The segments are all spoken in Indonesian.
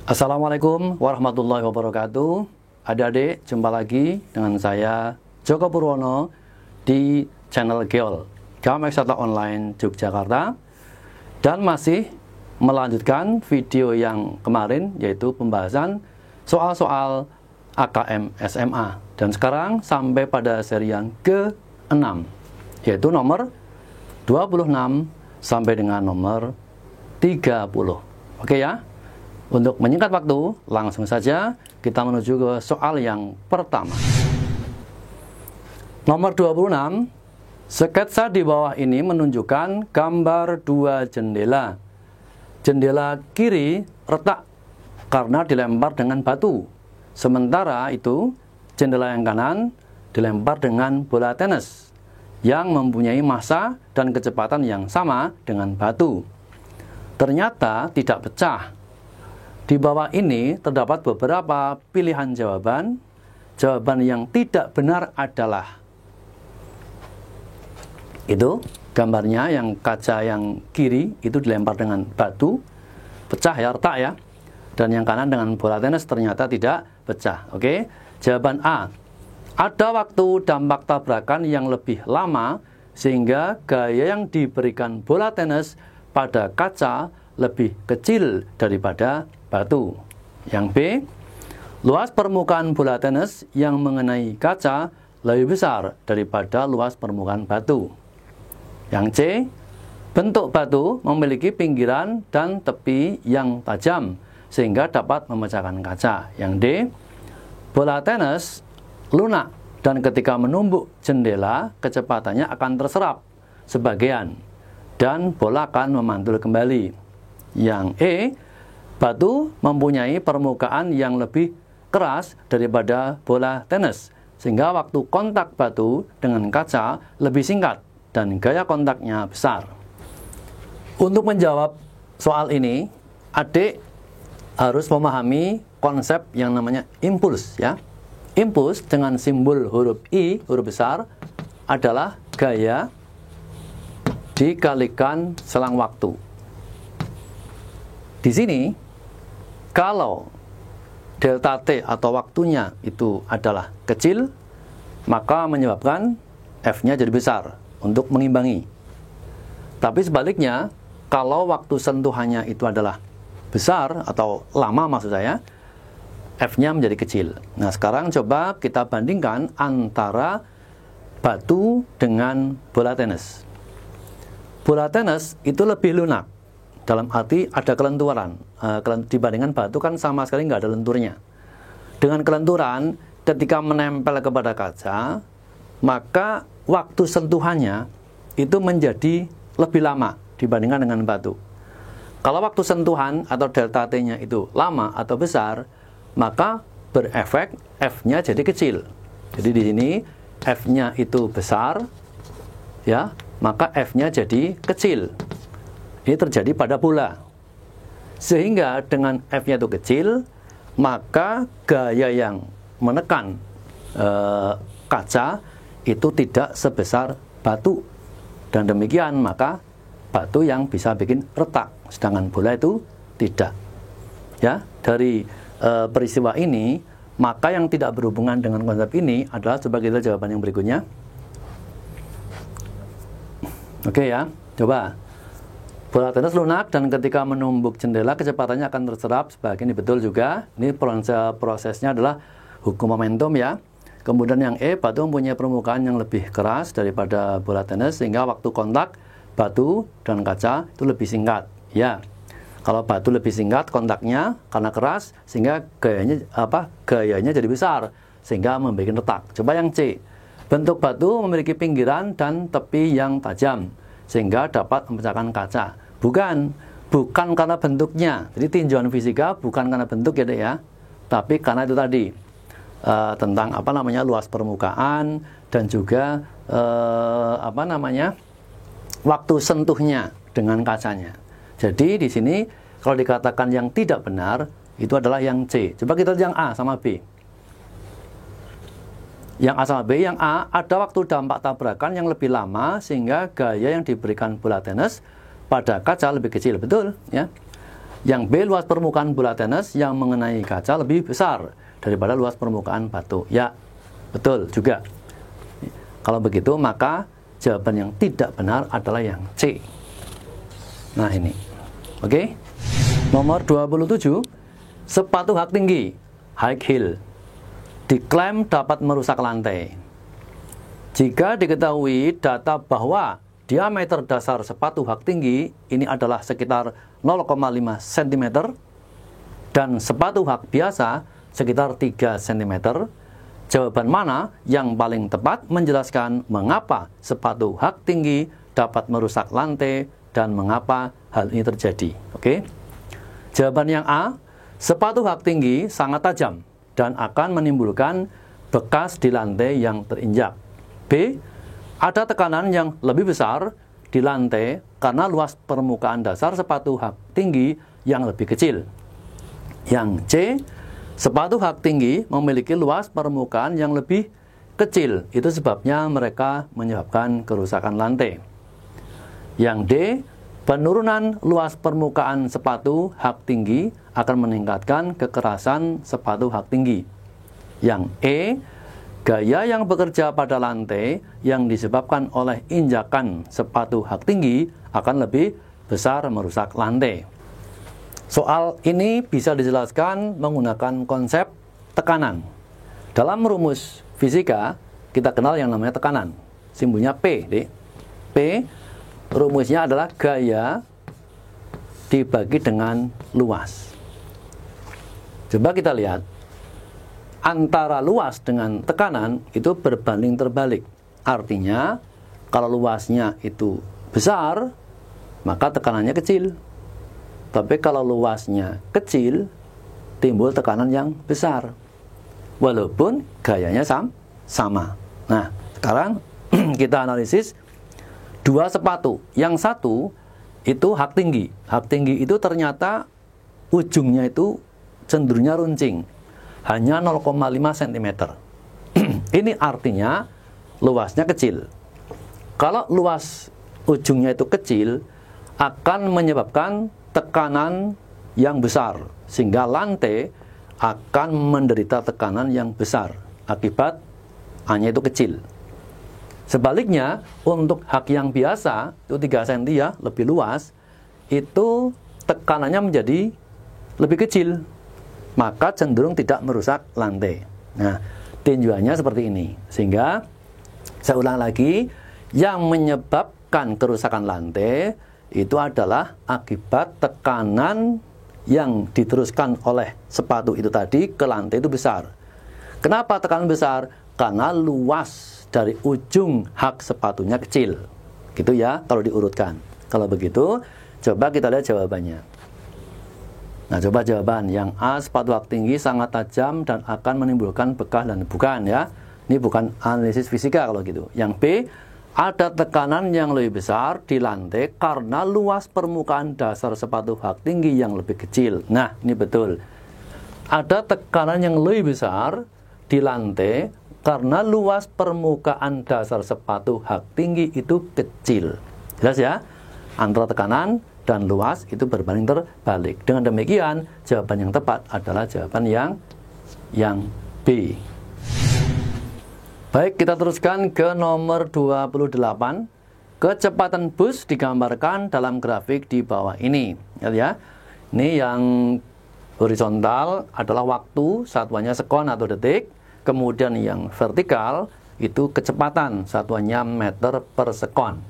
Assalamualaikum warahmatullahi wabarakatuh. Adik-adik, jumpa lagi dengan saya Joko Purwono di channel GEOL, Gamek Wisata Online Yogyakarta, dan masih melanjutkan video yang kemarin, yaitu pembahasan soal-soal AKM SMA. Dan sekarang sampai pada seri yang ke-6, yaitu nomor 26 sampai dengan nomor 30. Oke ya? Untuk menyingkat waktu, langsung saja kita menuju ke soal yang pertama. Nomor 26, sketsa di bawah ini menunjukkan gambar dua jendela. Jendela kiri retak karena dilempar dengan batu. Sementara itu, jendela yang kanan dilempar dengan bola tenis yang mempunyai massa dan kecepatan yang sama dengan batu. Ternyata tidak pecah. Di bawah ini terdapat beberapa pilihan jawaban. Jawaban yang tidak benar adalah itu gambarnya, yang kaca yang kiri itu dilempar dengan batu, pecah ya, retak ya. Dan yang kanan dengan bola tenis ternyata tidak pecah. Oke, jawaban A. Ada waktu dampak tabrakan yang lebih lama sehingga gaya yang diberikan bola tenis pada kaca lebih kecil daripada batu. Yang B, luas permukaan bola tenis yang mengenai kaca lebih besar daripada luas permukaan batu. Yang C, bentuk batu memiliki pinggiran dan tepi yang tajam sehingga dapat memecahkan kaca. Yang D, bola tenis lunak dan ketika menumbuk jendela kecepatannya akan terserap sebagian dan bola akan memantul kembali. Yang E, batu mempunyai permukaan yang lebih keras daripada bola tenis, sehingga waktu kontak batu dengan kaca lebih singkat dan gaya kontaknya besar. Untuk menjawab soal ini, adik harus memahami konsep yang namanya impuls ya. Impuls dengan simbol huruf I, huruf besar, adalah gaya dikalikan selang waktu. Di sini, kalau delta T atau waktunya itu adalah kecil, maka menyebabkan F-nya jadi besar untuk mengimbangi. Tapi sebaliknya, kalau waktu sentuhannya itu adalah besar atau lama maksud saya, F-nya menjadi kecil. Nah, sekarang coba kita bandingkan antara batu dengan bola tenis. Bola tenis itu lebih lunak. Dalam arti ada kelenturan. Dibandingkan batu kan sama sekali nggak ada lenturnya. Dengan kelenturan, ketika menempel kepada kaca, maka waktu sentuhannya itu menjadi lebih lama dibandingkan dengan batu. Kalau waktu sentuhan atau delta T-nya itu lama atau besar, maka berefek F-nya jadi kecil. Jadi di sini F-nya itu besar, ya, maka F-nya jadi kecil. Ini terjadi pada bola. Sehingga dengan F-nya itu kecil, maka gaya yang menekan kaca itu tidak sebesar batu. Dan demikian maka batu yang bisa bikin retak, sedangkan bola itu tidak. Ya, dari peristiwa ini, maka yang tidak berhubungan dengan konsep ini adalah sebagai jawaban yang berikutnya. Oke ya, coba. Bola tenis lunak dan ketika menumbuk jendela kecepatannya akan terserap sebagian. Ini betul juga. Ini prosesnya adalah hukum momentum ya. Kemudian yang E, batu mempunyai permukaan yang lebih keras daripada bola tenis sehingga waktu kontak batu dan kaca itu lebih singkat. Ya. Kalau batu lebih singkat kontaknya karena keras sehingga gayanya jadi besar sehingga membuat retak. Coba yang C. Bentuk batu memiliki pinggiran dan tepi yang tajam sehingga dapat memecahkan kaca. Bukan karena bentuknya. Jadi tinjauan fisika bukan karena bentuk ya dek ya, tapi karena itu tadi tentang luas permukaan dan juga waktu sentuhnya dengan kacanya. Jadi di sini kalau dikatakan yang tidak benar itu adalah yang C. Coba kita lihat yang A sama B. Yang A sama B, yang A ada waktu dampak tabrakan yang lebih lama sehingga gaya yang diberikan bola tenis pada kaca lebih kecil, betul ya. Yang B, luas permukaan bola tenis yang mengenai kaca lebih besar daripada luas permukaan batu. Ya, betul juga. Kalau begitu, maka jawaban yang tidak benar adalah yang C. Nah, ini. Oke. Nomor 27, sepatu hak tinggi, high heel, diklaim dapat merusak lantai. Jika diketahui data bahwa diameter dasar sepatu hak tinggi ini adalah sekitar 0,5 cm dan sepatu hak biasa sekitar 3 cm, jawaban mana yang paling tepat menjelaskan mengapa sepatu hak tinggi dapat merusak lantai dan mengapa hal ini terjadi? Oke. Jawaban yang A, sepatu hak tinggi sangat tajam dan akan menimbulkan bekas di lantai yang terinjak. B, ada tekanan yang lebih besar di lantai karena luas permukaan dasar sepatu hak tinggi yang lebih kecil. Yang C, sepatu hak tinggi memiliki luas permukaan yang lebih kecil. Itu sebabnya mereka menyebabkan kerusakan lantai. Yang D, penurunan luas permukaan sepatu hak tinggi akan meningkatkan kekerasan sepatu hak tinggi. Yang E, gaya yang bekerja pada lantai yang disebabkan oleh injakan sepatu hak tinggi akan lebih besar merusak lantai. Soal ini bisa dijelaskan menggunakan konsep tekanan. Dalam rumus fisika, kita kenal yang namanya tekanan. Simbolnya P. P, rumusnya adalah gaya dibagi dengan luas. Coba kita lihat. Antara luas dengan tekanan itu berbanding terbalik. Artinya, kalau luasnya itu besar, maka tekanannya kecil. Tapi kalau luasnya kecil, timbul tekanan yang besar. Walaupun gayanya sama. Nah, sekarang kita analisis dua sepatu. Yang satu itu hak tinggi. Hak tinggi itu ternyata ujungnya itu cenderungnya runcing. Hanya 0,5 cm. Ini artinya luasnya kecil. Kalau luas ujungnya itu kecil, akan menyebabkan tekanan yang besar, sehingga lantai akan menderita tekanan yang besar akibat A-nya itu kecil. Sebaliknya, untuk hak yang biasa, itu 3 cm ya, lebih luas, itu tekanannya menjadi lebih kecil, maka cenderung tidak merusak lantai. Nah, tinjauannya seperti ini. Sehingga, saya ulang lagi, yang menyebabkan kerusakan lantai itu adalah akibat tekanan yang diteruskan oleh sepatu itu tadi ke lantai itu besar. Kenapa tekanan besar? Karena luas dari ujung hak sepatunya kecil. Gitu ya, kalau diurutkan. Kalau begitu, coba kita lihat jawabannya. Nah, coba jawaban. Yang A, sepatu hak tinggi sangat tajam dan akan menimbulkan bekas dan bukan ya. Ini bukan analisis fisika kalau gitu. Yang B, ada tekanan yang lebih besar di lantai karena luas permukaan dasar sepatu hak tinggi yang lebih kecil. Nah, ini betul. Ada tekanan yang lebih besar di lantai karena luas permukaan dasar sepatu hak tinggi itu kecil. Jelas ya? Antara tekanan dan luas itu berbanding terbalik. Dengan demikian, jawaban yang tepat adalah jawaban yang B. Baik, kita teruskan ke nomor 28. Kecepatan bus digambarkan dalam grafik di bawah ini. Lihat ya. Ini yang horizontal adalah waktu, satuannya sekon atau detik. Kemudian yang vertikal itu kecepatan, satuannya meter per sekon.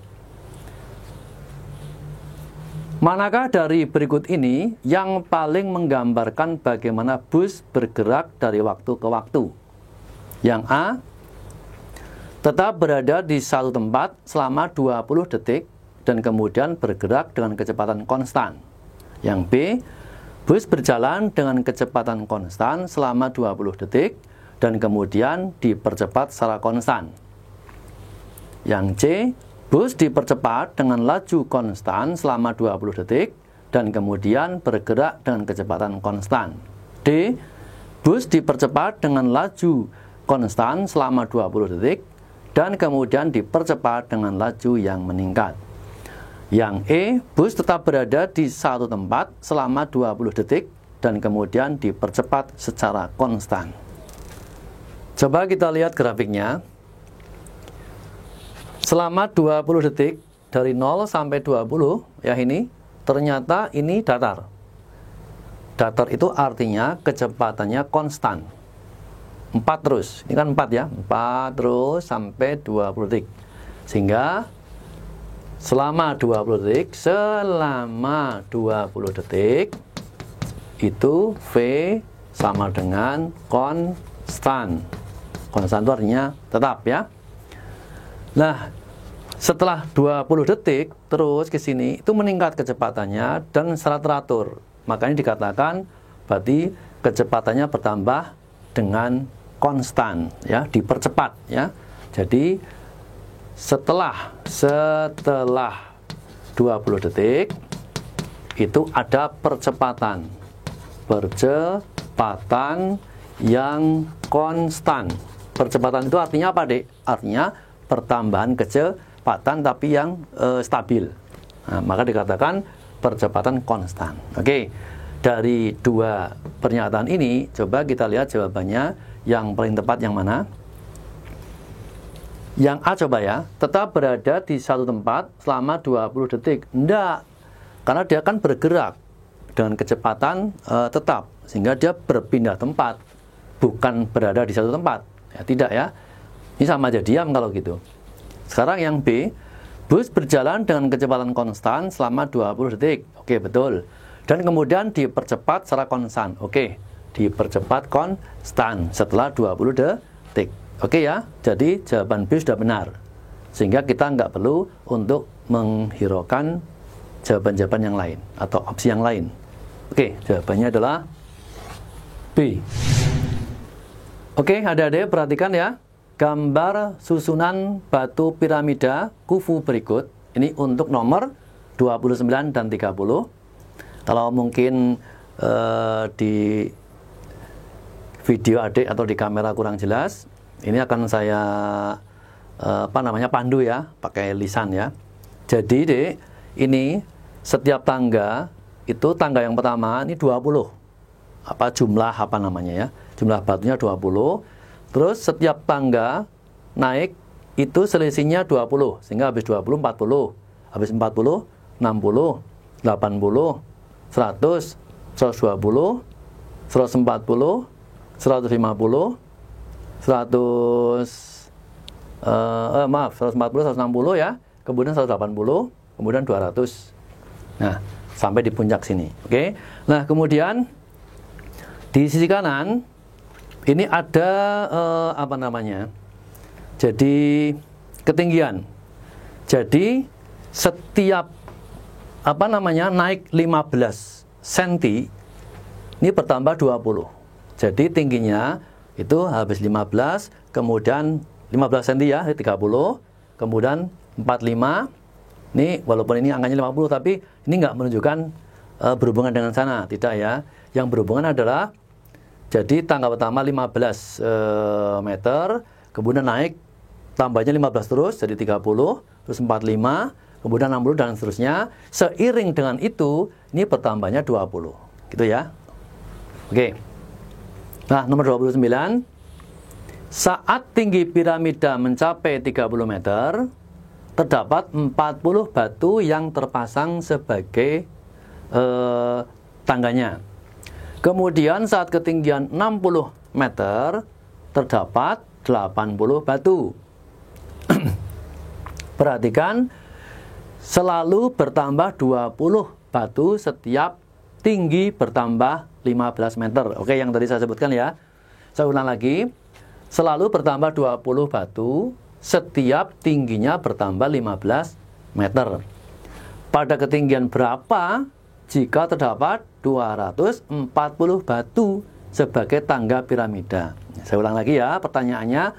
Manakah dari berikut ini yang paling menggambarkan bagaimana bus bergerak dari waktu ke waktu? Yang A, tetap berada di satu tempat selama 20 detik dan kemudian bergerak dengan kecepatan konstan. Yang B, bus berjalan dengan kecepatan konstan selama 20 detik dan kemudian dipercepat secara konstan. Yang C, bus dipercepat dengan laju konstan selama 20 detik dan kemudian bergerak dengan kecepatan konstan. D, bus dipercepat dengan laju konstan selama 20 detik dan kemudian dipercepat dengan laju yang meningkat. Yang E, bus tetap berada di satu tempat selama 20 detik dan kemudian dipercepat secara konstan. Coba kita lihat grafiknya. Selama 20 detik dari 0 sampai 20 ya, ini ternyata ini datar. Datar itu artinya kecepatannya konstan. 4 terus. Ini kan 4 ya. 4 terus sampai 20 detik. Sehingga selama 20 detik itu V sama dengan konstan. Konstan itu artinya tetap ya. Nah, setelah 20 detik terus ke sini itu meningkat kecepatannya dan secara teratur. Makanya dikatakan berarti kecepatannya bertambah dengan konstan ya, dipercepat ya. Jadi setelah 20 detik itu ada percepatan yang konstan. Percepatan itu artinya apa, Dek? Artinya pertambahan kecepatan tapi yang stabil. Nah, maka dikatakan percepatan konstan. Oke, dari dua pernyataan ini coba kita lihat jawabannya yang paling tepat yang mana. Yang A coba ya, tetap berada di satu tempat selama 20 detik. Enggak, karena dia akan bergerak dengan kecepatan tetap, sehingga dia berpindah tempat, bukan berada di satu tempat ya, tidak ya. Ini sama aja diam kalau gitu. Sekarang yang B, bus berjalan dengan kecepatan konstan selama 20 detik. Oke, betul. Dan kemudian dipercepat secara konstan. Oke, dipercepat konstan setelah 20 detik. Oke ya, jadi jawaban B sudah benar. Sehingga kita nggak perlu untuk menghiraukan jawaban-jawaban yang lain atau opsi yang lain. Oke, jawabannya adalah B. Oke, adik-adik perhatikan ya. Gambar susunan batu piramida Khufu berikut. Ini untuk nomor 29 dan 30. Kalau mungkin di video adik atau di kamera kurang jelas, ini akan saya pandu ya, pakai lisan ya. Jadi Dek, ini setiap tangga itu tangga yang pertama ini 20. Jumlah ya? Jumlah batunya 20. Terus setiap tangga naik itu selisihnya 20, sehingga habis 20 40, habis 40 60, 80, 100, 120, 140, 150, 140, 160 ya, kemudian 180, kemudian 200. Nah, sampai di puncak sini. Oke. Nah, kemudian di sisi kanan ini ada jadi ketinggian. Jadi setiap naik 15 cm ini bertambah 20. Jadi tingginya itu habis 15, kemudian 15 cm ya, 30, kemudian 45. Ini walaupun ini angkanya 50 tapi ini nggak menunjukkan berhubungan dengan sana, tidak ya. Yang berhubungan adalah jadi tangga pertama 15 meter, kemudian naik tambahnya 15 terus jadi 30, terus 45, kemudian 60 dan seterusnya. Seiring dengan itu ini bertambahnya 20. Gitu ya. Oke. Nah, nomor 29. Saat tinggi piramida mencapai 30 meter, terdapat 40 batu yang terpasang sebagai tangganya. Kemudian saat ketinggian 60 meter, terdapat 80 batu. Perhatikan, selalu bertambah 20 batu setiap tinggi bertambah 15 meter. Oke, yang tadi saya sebutkan ya. Saya ulang lagi. Selalu bertambah 20 batu setiap tingginya bertambah 15 meter. Pada ketinggian berapa jika terdapat 240 batu sebagai tangga piramida? Saya ulang lagi ya pertanyaannya.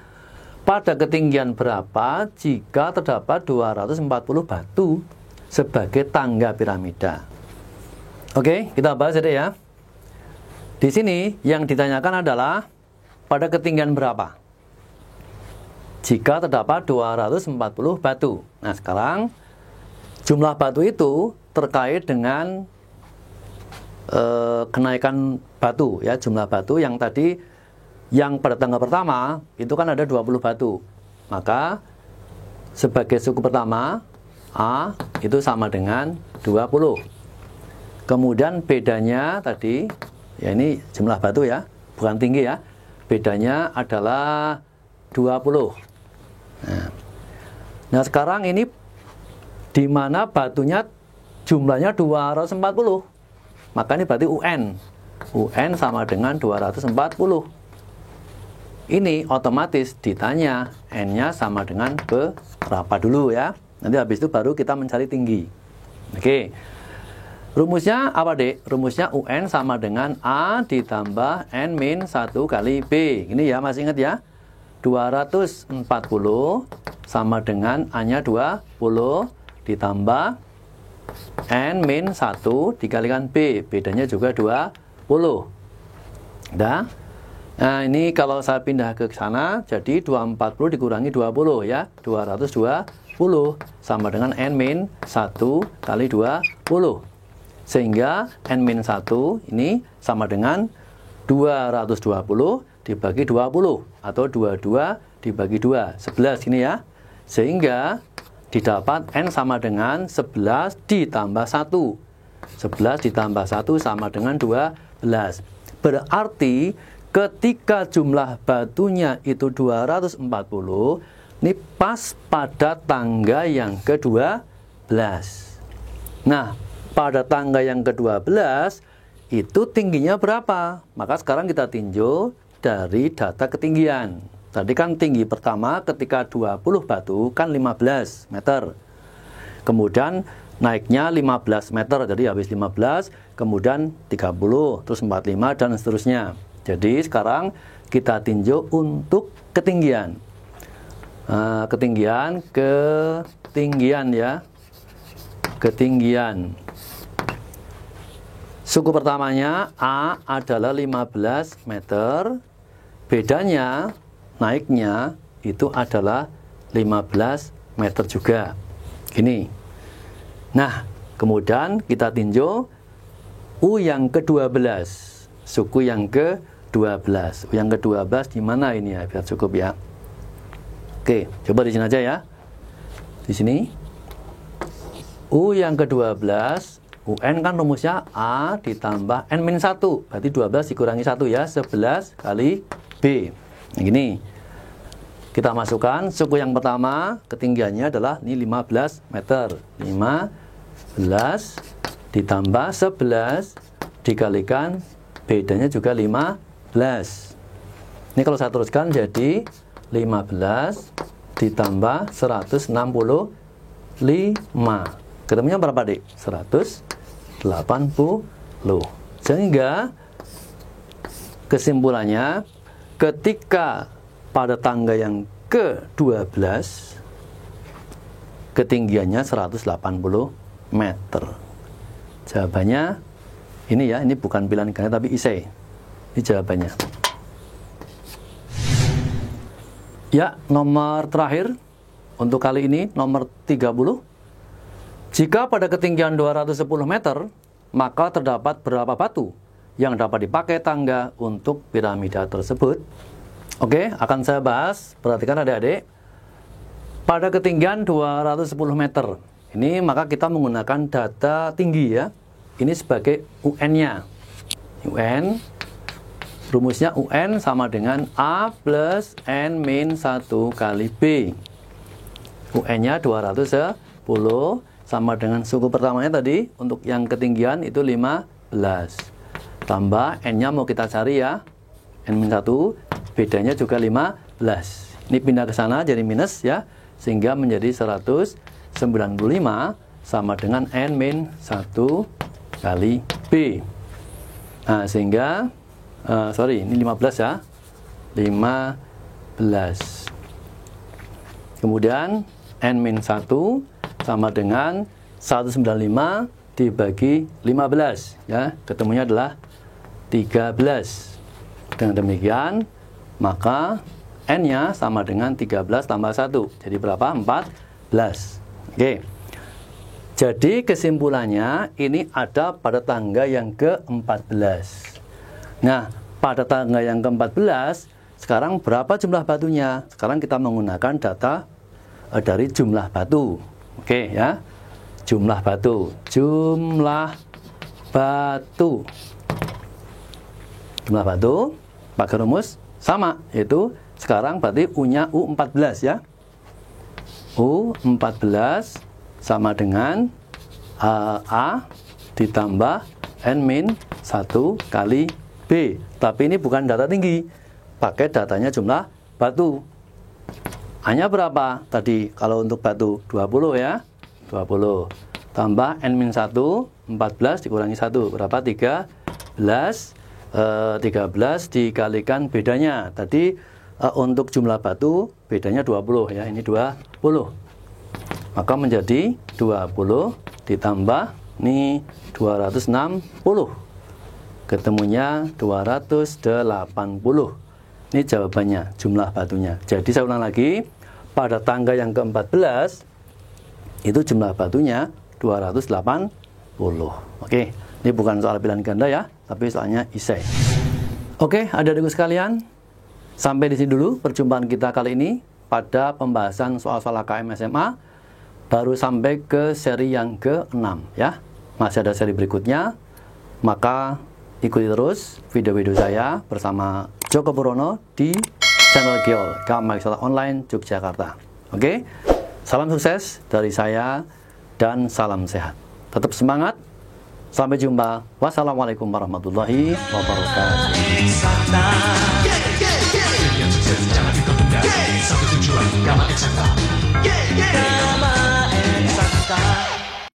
Pada ketinggian berapa jika terdapat 240 batu sebagai tangga piramida? Oke, kita bahas ya. Di sini yang ditanyakan adalah pada ketinggian berapa jika terdapat 240 batu. Nah, sekarang jumlah batu itu terkait dengan kenaikan batu ya, jumlah batu yang tadi yang pada tanggal pertama itu kan ada 20 batu. Maka sebagai suku pertama A itu sama dengan 20. Kemudian bedanya tadi ya, ini jumlah batu ya, bukan tinggi ya. Bedanya adalah 20. Nah, sekarang ini di mana batunya jumlahnya 240. Maka ini berarti UN. UN sama dengan 240. Ini otomatis ditanya N-nya sama dengan berapa dulu ya. Nanti habis itu baru kita mencari tinggi. Oke. Rumusnya apa, Dek? Rumusnya UN sama dengan A ditambah N-1 kali B. Ini ya, masih ingat ya? 240 sama dengan A-nya 20 ditambah N-1 dikalikan B. Bedanya juga 20. Udah? Nah, ini kalau saya pindah ke sana, jadi 240 dikurangi 20 ya. 220 sama dengan N-1 kali 20. Sehingga N-1 ini sama dengan 220 dibagi 20 atau 22 dibagi 2, 11 ini ya. Sehingga didapat N sama dengan 11 ditambah 1. 11 ditambah 1 sama dengan 12. Berarti ketika jumlah batunya itu 240, ini pas pada tangga yang ke-12. Nah, pada tangga yang ke-12 itu tingginya berapa? Maka sekarang kita tinjau dari data ketinggian. Tadi kan tinggi pertama ketika 20 batu kan 15 meter. Kemudian naiknya 15 meter, jadi habis 15, kemudian 30, terus 45 dan seterusnya. Jadi sekarang kita tinjau untuk ketinggian. Ketinggian ya. Ketinggian. Suku pertamanya A adalah 15 meter. Bedanya naiknya itu adalah 15 meter juga. Gini. Nah, kemudian kita tinjau U yang ke-12. Suku yang ke-12. U yang ke-12 di mana ini ya, biar cukup ya. Oke, coba di sini aja ya. Di sini. U yang ke-12, UN kan rumusnya A ditambah N-1. Berarti 12 dikurangi 1 ya, 11 kali B. Nah, gini. Kita masukkan suku yang pertama, ketinggiannya adalah ini 15 meter. 15 ditambah 11 dikalikan bedanya juga 15. Ini kalau saya teruskan jadi 15 ditambah 165. Ketemunya berapa, Dik? 180. Sehingga kesimpulannya ketika pada tangga yang ke-12 ketinggiannya 180 meter. Jawabannya ini ya, ini bukan pilihan ganda tapi IC. Ini jawabannya. Ya, nomor terakhir untuk kali ini, nomor 30. Jika pada ketinggian 210 meter, maka terdapat berapa batu yang dapat dipakai tangga untuk piramida tersebut? Oke, akan saya bahas. Perhatikan adik-adik. Pada ketinggian 210 meter, ini maka kita menggunakan data tinggi ya. Ini sebagai UN-nya. UN, rumusnya UN sama dengan A plus N-1 kali B. UN-nya 210 sama dengan suku pertamanya tadi, untuk yang ketinggian itu 15. Tambah N-nya mau kita cari ya, N-1, bedanya juga 15. Ini pindah ke sana jadi minus ya, sehingga menjadi 195 sama dengan N-1 kali B. Nah, sehingga ini 15 ya, 15. Kemudian N-1 sama dengan 195 dibagi 15 ya, ketemunya adalah 13. Dengan demikian maka N-nya sama dengan 13 tambah 1, jadi berapa? 14. Oke. Jadi kesimpulannya ini ada pada tangga yang ke-14. Nah, pada tangga yang ke-14, sekarang berapa jumlah batunya? Sekarang kita menggunakan data dari jumlah batu. Oke ya. Jumlah batu. Jumlah batu. Jumlah batu pakai rumus sama, yaitu sekarang berarti U-nya U14 ya. U14 sama dengan A ditambah N-1 kali B. Tapi ini bukan data tinggi, pakai datanya jumlah batu. A-nya berapa? Tadi kalau untuk batu 20 ya, 20 tambah N-1, 14 dikurangi 1, berapa? 13. 13 dikalikan bedanya. Tadi untuk jumlah batu bedanya 20 ya, ini 20. Maka menjadi 20 ditambah nih 260. Ketemunya 280. Ini jawabannya, jumlah batunya. Jadi saya ulang lagi, pada tangga yang ke-14 itu jumlah batunya 280. Oke, ini bukan soal pilihan ganda ya, tapi soalnya isai. Oke, adik-adikku sekalian, sampai di sini dulu perjumpaan kita kali ini pada pembahasan soal-soal KM SMA. Baru sampai ke seri yang ke-6 ya. Masih ada seri berikutnya, maka ikuti terus video-video saya bersama Joko Purwono di channel Geol Mahasiswa Online Yogyakarta. Oke, salam sukses dari saya dan salam sehat. Tetap semangat. Sampai jumpa. Wassalamualaikum warahmatullahi wabarakatuh.